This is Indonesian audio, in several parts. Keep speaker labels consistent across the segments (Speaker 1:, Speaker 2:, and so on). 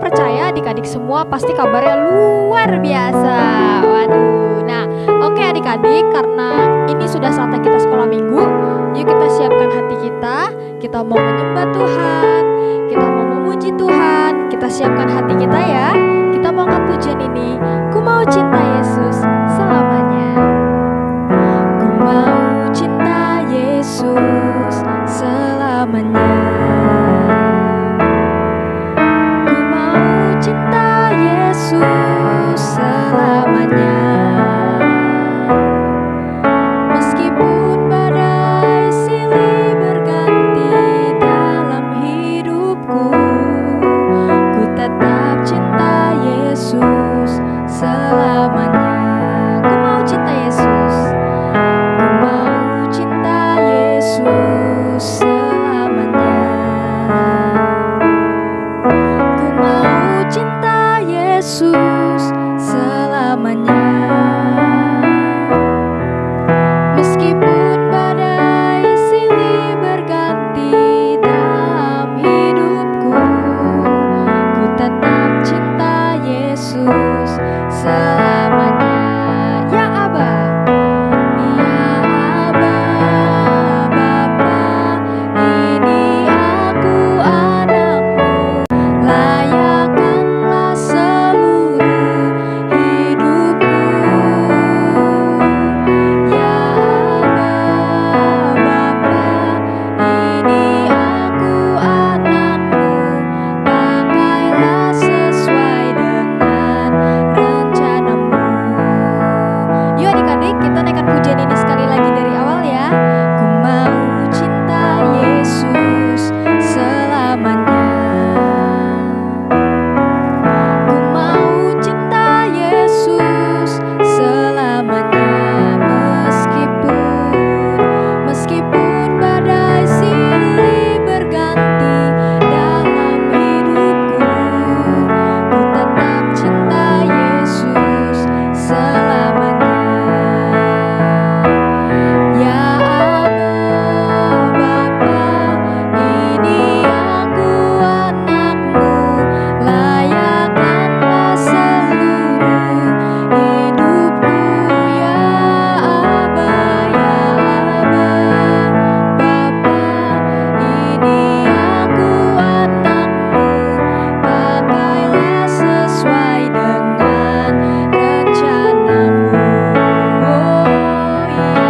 Speaker 1: percaya adik-adik semua pasti kabarnya luar biasa. Waduh. Nah, oke adik-adik, karena ini sudah saatnya kita sekolah minggu, yuk kita siapkan hati kita. Kita mau menyembah Tuhan, kita mau memuji Tuhan. Kita siapkan hati kita ya. Kita mau angkat pujian ini. Ku mau cinta Yesus selamanya. Ku mau cinta Yesus selamanya. Ku mau cinta Yesus selamanya. Meskipun badai silih berganti dalam hidupku, ku tetap cinta Yesus selamanya. Ku mau cinta Yesus. Ku mau cinta Yesus selamanya. Ku mau cinta Yesus selamanya. Meskipun badai silih berganti dalam hidupku, ku tetap cinta Yesus selamanya. Ya Aba, ya Aba, Bapa, ini aku anakmu, layakkanlah seluruh hidupku. Ya Aba, Bapa, ini aku anakmu, pakailah sesuai dengan rencanamu. Yuk adik-adik, kita naikkan pujian ini sekali lagi dari awal ya. Ku mau cinta Yesus selamanya. Ku mau cinta Yesus selamanya. Meskipun badai silih berganti dalam hidupku, ku tetap cinta Yesus selamanya. Ya Aba, Bapa, ini aku anakmu, layakkanlah seluruh hidupku. Ya Aba, Bapa, ini aku anakmu, pakailah sesuai dengan rencanamu. Oh ya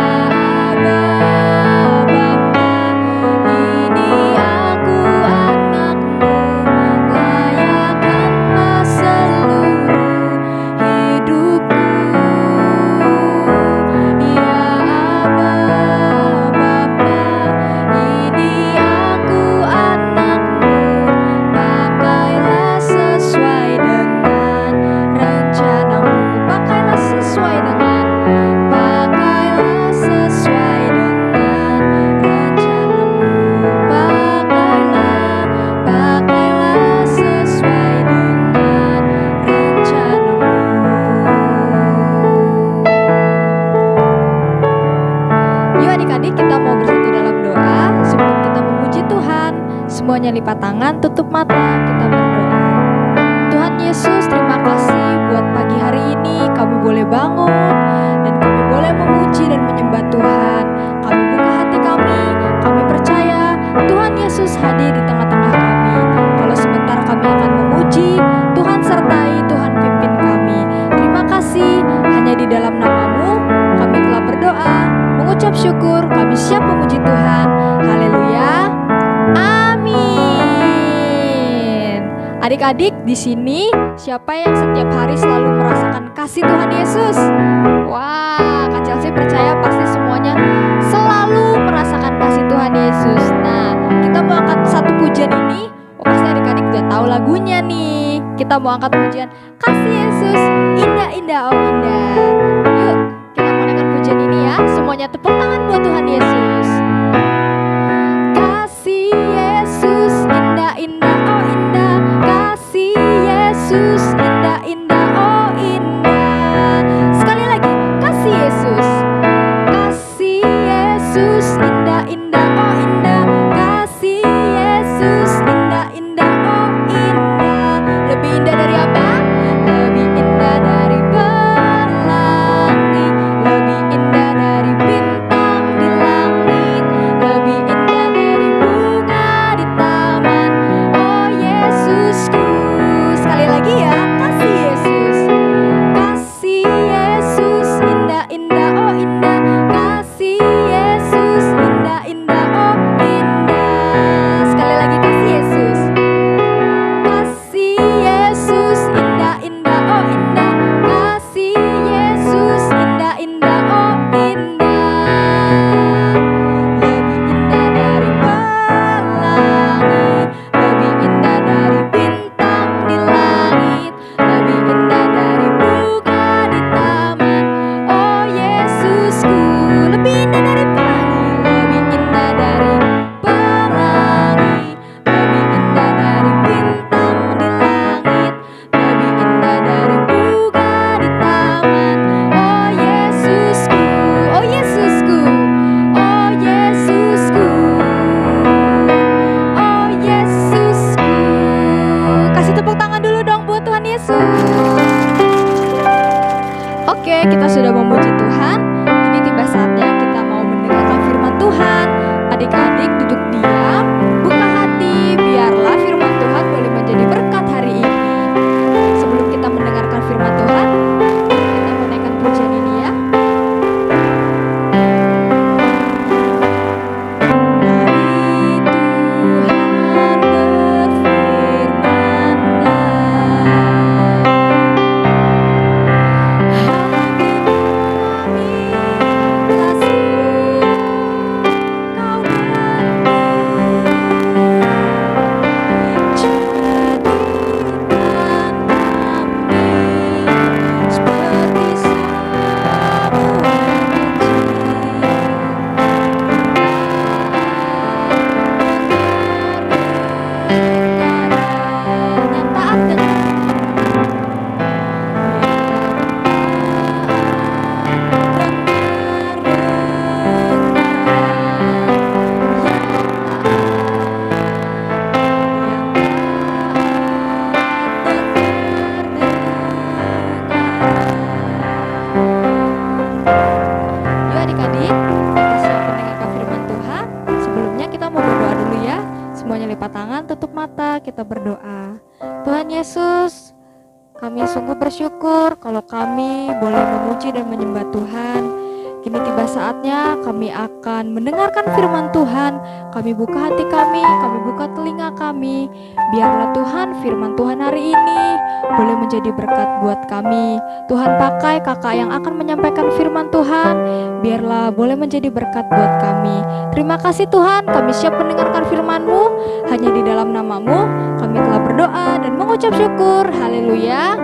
Speaker 1: Aba, Bapa, ini aku anakmu, layakkanlah seluruh hidupku. Ya Aba, Bapa, ini aku anakmu, pakailah sesuai dengan rencanamu. Pakailah sesuai dengan rencanamu. Pakailah sesuai dengan rencanamu. Yuk adik-adik, kita mau bersatu dalam doa sebelum kita memuji Tuhan. Semuanya lipat tangan, tutup mata, kita berdoa. Tuhan Yesus, terima kasih buat pagi hari ini kami boleh bangun dan kami boleh memuji dan menyembah Tuhan. Kami buka hati kami percaya Tuhan Yesus hadir di tengah-tengah kami. Kalau sebentar kami akan memuji, Tuhan sertai, Tuhan pimpin kami. Terima kasih, hanya di dalam nama-Mu kami telah berdoa, mengucap syukur, kami siap memuji Tuhan. Haleluya. Amin. Adik-adik di sini siapa yang setiap hari selalu merasakan kasih Tuhan Yesus? Wah, Kak Chelsea percaya pasti semuanya selalu merasakan kasih Tuhan Yesus. Nah, kita mau angkat satu pujian ini. Oh, pasti adik-adik udah tahu lagunya nih. Kita mau angkat pujian kasih Yesus, indah-indah oh indah. Yuk, kita mau angkat pujian ini ya. Semuanya tepuk tangan buat Tuhan Yesus. Kasih Yesus, indah-indah oh indah. Kasih Yesus, indah-indah oh indah. Sekali lagi, kasih Yesus. Kasih Yesus, indah-indah oh indah. Kasih Yesus, indah-indah oh indah. Lebih kita sudah memuji Tuhan. Kini tiba saatnya kita mau mendengarkan firman Tuhan. Adik-adik duduk diam, buka hati, biarlah firman Tuhan boleh menjadi berkat hari ini. Sebelum kita mendengarkan firman Tuhan, kita menaikkan pujian ini ya. Kita berdoa. Tuhan Yesus, kami sungguh bersyukur kalau kami boleh memuji dan menyembah Tuhan. Kini tiba saatnya kami akan mendengarkan firman Tuhan. Kami buka hati kami buka telinga kami. Biarlah Tuhan firman Tuhan hari ini boleh menjadi berkat buat kami. Tuhan pakai kakak yang akan menyampaikan firman Tuhan. Biarlah boleh menjadi berkat buat kami. Terima kasih Tuhan, kami siap mendengarkan firman-Mu. Hanya di dalam nama-Mu kami telah berdoa dan mengucap syukur. Haleluya.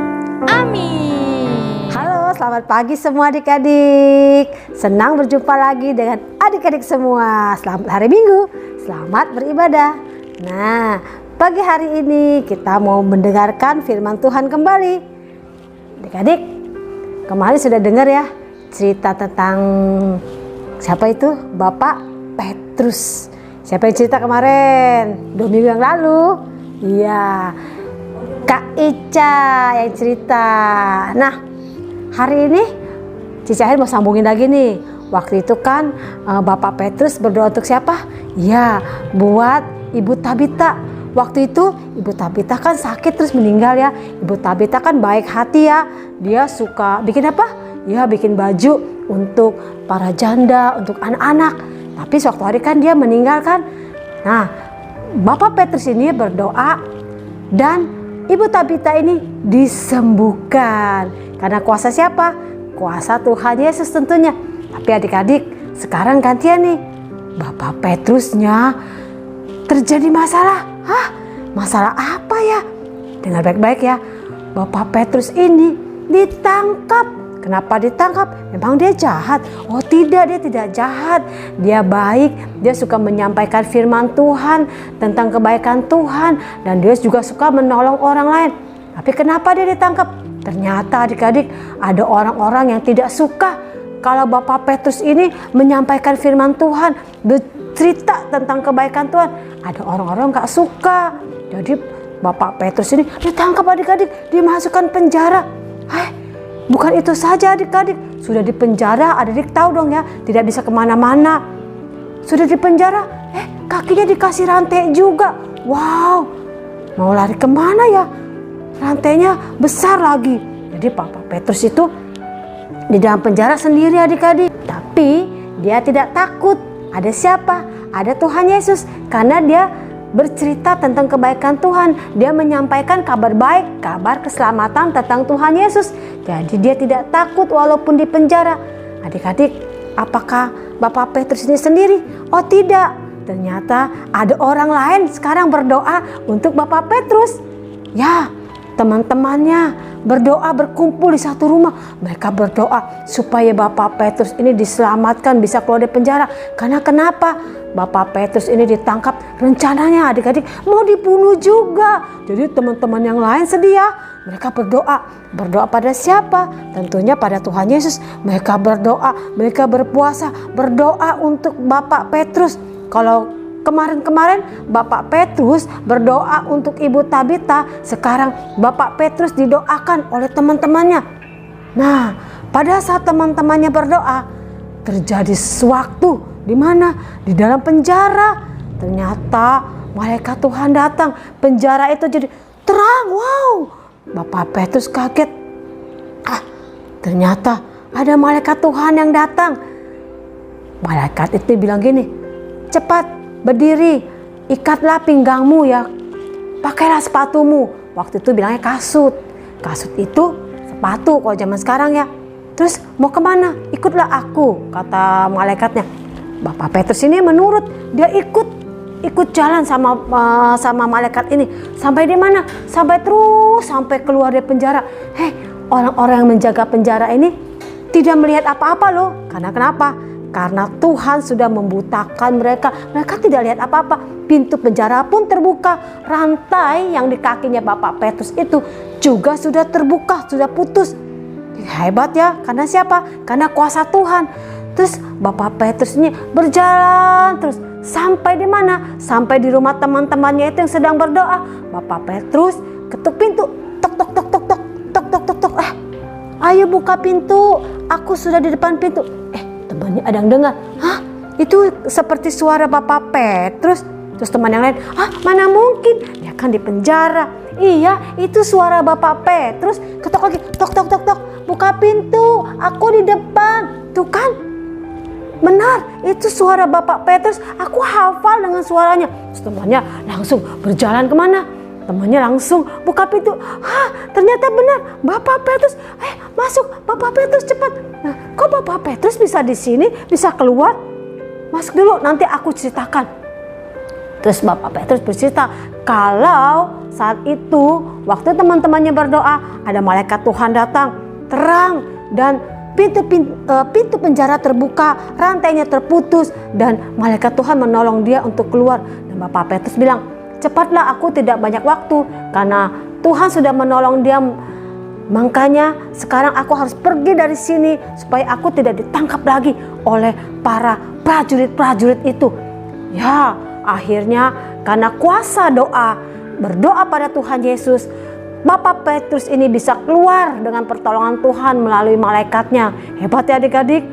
Speaker 1: Amin.
Speaker 2: Halo, selamat pagi semua adik-adik. Senang berjumpa lagi dengan adik-adik semua. Selamat hari Minggu, selamat beribadah. Nah, pagi hari ini kita mau mendengarkan firman Tuhan kembali. Adik-adik, kemarin sudah dengar ya cerita tentang siapa itu? Bapak Petrus. Siapa yang cerita kemarin? 2 minggu yang lalu? Iya, Kak Ica yang cerita. Nah, hari ini Cici Ahir mau sambungin lagi nih. Waktu itu kan Bapak Petrus berdoa untuk siapa? Ya, buat Ibu Tabita. Waktu itu Ibu Tabita kan sakit terus meninggal ya. Ibu Tabita kan baik hati ya. Dia suka bikin apa? Ya, bikin baju untuk para janda, untuk anak-anak. Tapi suatu hari kan dia meninggal kan. Nah, Bapak Petrus ini berdoa dan Ibu Tabita ini disembuhkan. Karena kuasa siapa? Kuasa Tuhan Yesus tentunya. Tapi adik-adik, sekarang gantian nih. Bapak Petrusnya terjadi masalah. Hah? Masalah apa ya? Dengar baik-baik ya. Bapak Petrus ini ditangkap. Kenapa ditangkap? Memang dia jahat? Oh tidak, dia tidak jahat. Dia baik, dia suka menyampaikan firman Tuhan tentang kebaikan Tuhan. Dan dia juga suka menolong orang lain. Tapi kenapa dia ditangkap? Ternyata adik-adik ada orang-orang yang tidak suka kalau Bapak Petrus ini menyampaikan firman Tuhan, bercerita tentang kebaikan Tuhan. Ada orang-orang gak suka. Jadi Bapak Petrus ini ditangkap adik-adik, dimasukkan penjara. Bukan itu saja adik-adik, sudah di penjara, adik-adik tahu dong ya, tidak bisa kemana-mana. Sudah di penjara, kakinya dikasih rantai juga. Wow, mau lari kemana ya? Rantainya besar lagi. Jadi Bapak Petrus itu di dalam penjara sendiri adik-adik. Tapi dia tidak takut. Ada siapa? Ada Tuhan Yesus. Karena dia bercerita tentang kebaikan Tuhan. Dia menyampaikan kabar baik, kabar keselamatan tentang Tuhan Yesus. Jadi dia tidak takut walaupun di penjara. Adik-adik, apakah Bapak Petrus ini sendiri? Oh tidak, ternyata ada orang lain sekarang berdoa untuk Bapak Petrus. Ya, teman-temannya berdoa berkumpul di satu rumah. Mereka berdoa supaya Bapak Petrus ini diselamatkan, bisa keluar dari penjara. Karena kenapa? Bapak Petrus ini ditangkap, rencananya adik-adik mau dibunuh juga. Jadi teman-teman yang lain sedih ya. Mereka berdoa. Berdoa pada siapa? Tentunya pada Tuhan Yesus. Mereka berdoa, mereka berpuasa, berdoa untuk Bapak Petrus. Kalau kemarin-kemarin Bapak Petrus berdoa untuk Ibu Tabita, sekarang Bapak Petrus didoakan oleh teman-temannya. Nah, pada saat teman-temannya berdoa, terjadi sesuatu. Di mana? Di dalam penjara. Ternyata malaikat Tuhan datang. Penjara itu jadi terang. Wow, Bapak Petrus kaget. Ternyata ada malaikat Tuhan yang datang. Malaikat itu bilang gini, cepat berdiri, ikatlah pinggangmu ya, pakailah sepatumu. Waktu itu bilangnya kasut. Kasut itu sepatu kalau zaman sekarang ya. Terus mau kemana? Ikutlah aku, kata malaikatnya. Bapak Petrus ini menurut, dia ikut jalan sama malaikat ini. Sampai di mana? Sampai keluar dari penjara. Orang-orang yang menjaga penjara ini tidak melihat apa-apa loh. Karena kenapa? Karena Tuhan sudah membutakan mereka. Mereka tidak lihat apa-apa. Pintu penjara pun terbuka. Rantai yang di kakinya Bapak Petrus itu juga sudah terbuka, sudah putus. Hebat ya, karena siapa? Karena kuasa Tuhan. Terus Bapak Petrus ini berjalan terus sampai di mana? Sampai di rumah teman-temannya itu yang sedang berdoa. Bapak Petrus ketuk pintu, tok tok tok tok tok tok tok tok tok. Ayo buka pintu, aku sudah di depan pintu. Temannya ada yang dengar. Itu seperti suara Bapak Petrus. Terus teman yang lain, mana mungkin, dia kan di penjara. Iya, itu suara Bapak Petrus. Ketok lagi, tok tok tok tok. Buka pintu, aku di depan. Tuh kan, benar, itu suara Bapak Petrus. Aku hafal dengan suaranya. Terus temannya langsung berjalan kemana? Temannya langsung buka pintu. Ternyata benar, Bapak Petrus. Masuk, Bapak Petrus cepat. Nah, kok Bapak Petrus bisa di sini, bisa keluar? Masuk dulu, nanti aku ceritakan. Terus Bapak Petrus bercerita kalau saat itu waktu teman-temannya berdoa, ada malaikat Tuhan datang, terang, dan pintu penjara terbuka, rantainya terputus, dan malaikat Tuhan menolong dia untuk keluar. Dan Bapak Petrus bilang, cepatlah, aku tidak banyak waktu karena Tuhan sudah menolong dia. Makanya sekarang aku harus pergi dari sini supaya aku tidak ditangkap lagi oleh para prajurit-prajurit itu. Ya, akhirnya karena kuasa berdoa pada Tuhan Yesus, Bapak Petrus ini bisa keluar dengan pertolongan Tuhan melalui malaikatnya. Hebat ya adik-adik.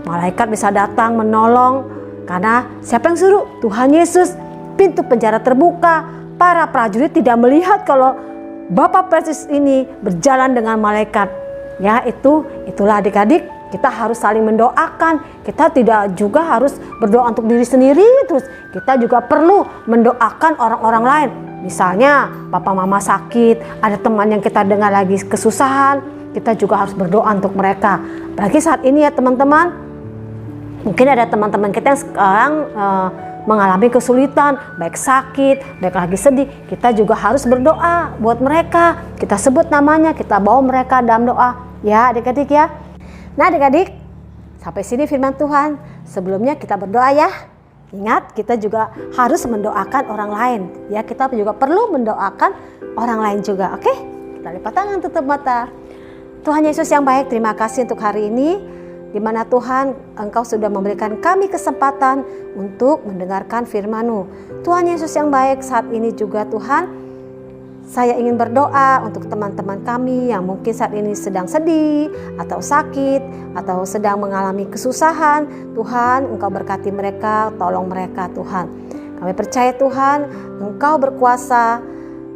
Speaker 2: Malaikat bisa datang menolong karena siapa yang suruh? Tuhan Yesus. Pintu penjara terbuka. Para prajurit tidak melihat kalau Bapak Petrus ini berjalan dengan malaikat. Ya, itulah adik-adik. Kita harus saling mendoakan. Kita tidak juga harus berdoa untuk diri sendiri terus. Kita juga perlu mendoakan orang-orang lain. Misalnya papa mama sakit, ada teman yang kita dengar lagi kesusahan, kita juga harus berdoa untuk mereka. Apalagi saat ini ya teman-teman, mungkin ada teman-teman kita yang sekarang mengalami kesulitan, baik sakit, baik lagi sedih. Kita juga harus berdoa buat mereka. Kita sebut namanya, kita bawa mereka dalam doa. Ya adik-adik ya. Nah adik-adik, sampai sini firman Tuhan. Sebelumnya kita berdoa ya. Ingat, kita juga harus mendoakan orang lain. Ya, kita juga perlu mendoakan orang lain juga. Oke? Kita lipat tangan, tutup mata. Tuhan Yesus yang baik, terima kasih untuk hari ini. Di mana Tuhan, Engkau sudah memberikan kami kesempatan untuk mendengarkan firman-Mu. Tuhan Yesus yang baik, saat ini juga Tuhan, saya ingin berdoa untuk teman-teman kami yang mungkin saat ini sedang sedih atau sakit atau sedang mengalami kesusahan. Tuhan, Engkau berkati mereka, tolong mereka Tuhan. Kami percaya Tuhan, Engkau berkuasa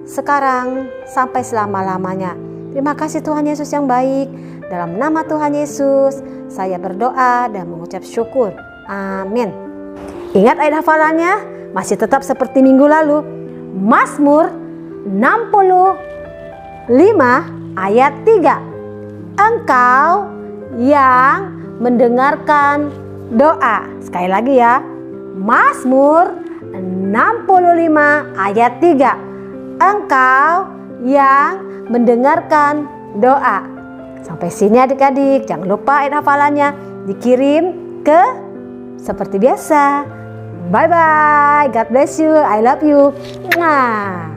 Speaker 2: sekarang sampai selama-lamanya. Terima kasih Tuhan Yesus yang baik. Dalam nama Tuhan Yesus, saya berdoa dan mengucap syukur. Amin. Ingat ayat hafalannya, masih tetap seperti minggu lalu. Mazmur 65 ayat 3. Engkau yang mendengarkan doa. Sekali lagi ya. Mazmur 65 ayat 3. Engkau yang mendengarkan doa. Sampai sini adik-adik. Jangan lupa ayat hafalannya dikirim ke seperti biasa. Bye bye. God bless you. I love you. Nah.